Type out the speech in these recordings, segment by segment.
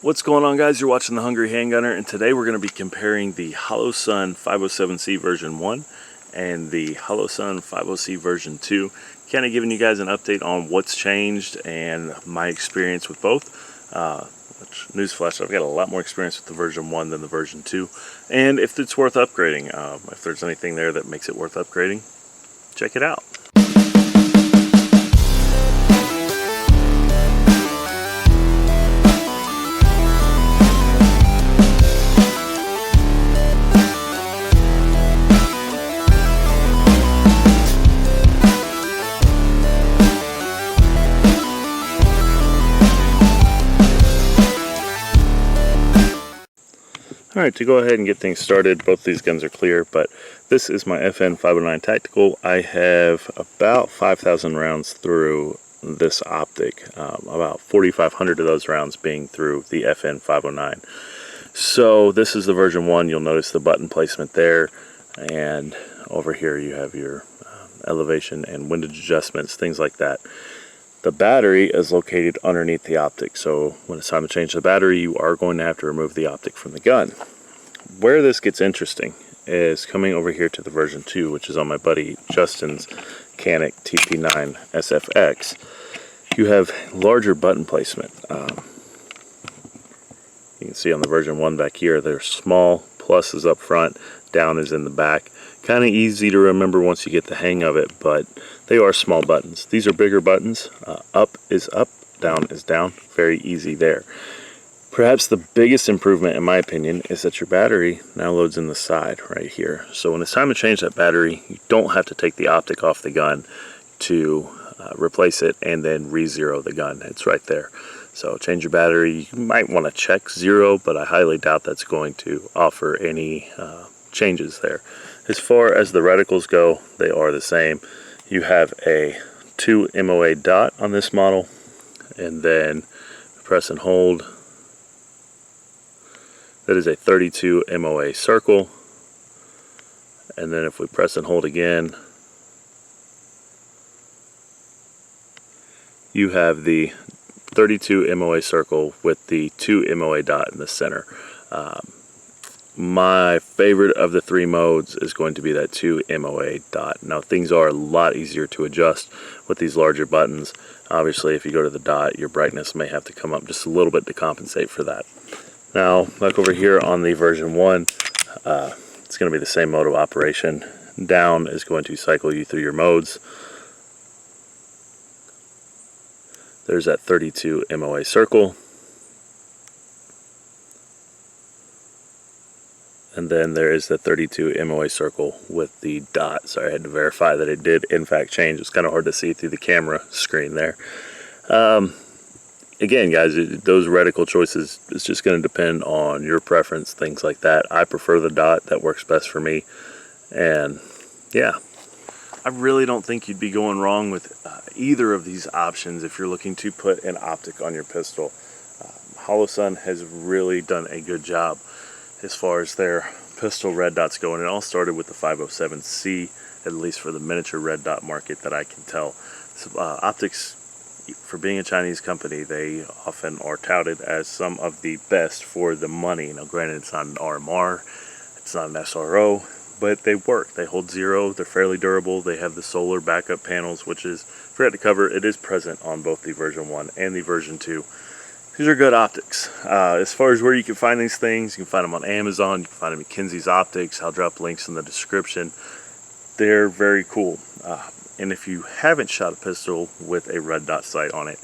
What's going on, guys? You're watching The Hungry Handgunner, and today we're going to be comparing the Holosun 507C version 1 and the Holosun 50C version 2. Kind of giving you guys an update on what's changed and my experience with both. Which, newsflash, I've got a lot more experience with the version 1 than the version 2. And if it's worth upgrading, if there's anything there that makes it worth upgrading, check it out. Alright, to go ahead and get things started, both these guns are clear, but this is my FN 509 Tactical. I have about 5,000 rounds through this optic, about 4,500 of those rounds being through the FN 509. So this is the version 1. You'll notice the button placement there, and over here you have your elevation and windage adjustments, things like that. The battery is located underneath the optic, so when it's time to change the battery, you are going to have to remove the optic from the gun. Where this gets interesting is coming over here to the version 2, which is on my buddy Justin's Canik TP9 SFX. You have larger button placement. You can see on the version 1 back here, they're small, plus is up front, down is in the back. Kind of easy to remember once you get the hang of it, but they are small buttons. These are bigger buttons. Up is up, down is down. Very easy there. Perhaps the biggest improvement, in my opinion, is that your battery now loads in the side right here. So when it's time to change that battery, you don't have to take the optic off the gun to replace it and then re-zero the gun. It's right there. So change your battery. You might want to check zero, but I highly doubt that's going to offer any changes there. As far as the reticles go, they are the same. You have a 2 MOA dot on this model, and then press and hold. That is a 32 MOA circle. And then if we press and hold again, you have the 32 MOA circle with the 2 MOA dot in the center. My favorite of the three modes is going to be that 2 MOA dot. Now things are a lot easier to adjust with these larger buttons. Obviously if you go to the dot, your brightness may have to come up just a little bit to compensate for that. Now back over here on the version 1, it's going to be the same mode of operation. Down is going to cycle you through your modes. There's that 32 MOA circle. And then there is the 32 MOA circle with the dot. Sorry, I had to verify that it did in fact change. It's kind of hard to see through the camera screen there. Again, guys, those reticle choices is just going to depend on your preference, things like that. I prefer the dot. That works best for me. And yeah, I really don't think you'd be going wrong with either of these options if you're looking to put an optic on your pistol. Holosun has really done a good job as far as their pistol red dots go, and it all started with the 507C, at least for the miniature red dot market that I can tell. So, optics, for being a Chinese company, they often are touted as some of the best for the money. Now granted, it's not an RMR, it's not an SRO, but they work. They hold zero, they're fairly durable, they have the solar backup panels, which is, forgot to cover, it is present on both the version 1 and the version 2. These are good optics. As far as where you can find these things, you can find them on Amazon, you can find them at Kinsey's Optics. I'll drop links in the description. They're very cool. And if you haven't shot a pistol with a red dot sight on it,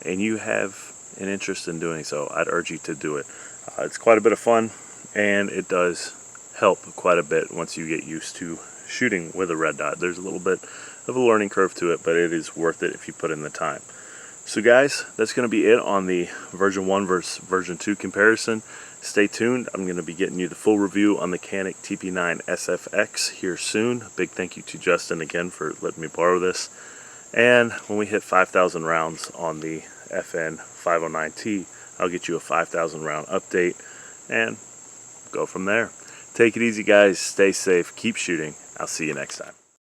and you have an interest in doing so, I'd urge you to do it. It's quite a bit of fun, and it does help quite a bit once you get used to shooting with a red dot. There's a little bit of a learning curve to it, but it is worth it if you put in the time. So guys, that's going to be it on the version 1 versus version 2 comparison. Stay tuned. I'm going to be getting you the full review on the Canik TP9 SFX here soon. A big thank you to Justin again for letting me borrow this. And when we hit 5,000 rounds on the FN 509T, I'll get you a 5,000 round update and go from there. Take it easy, guys. Stay safe. Keep shooting. I'll see you next time.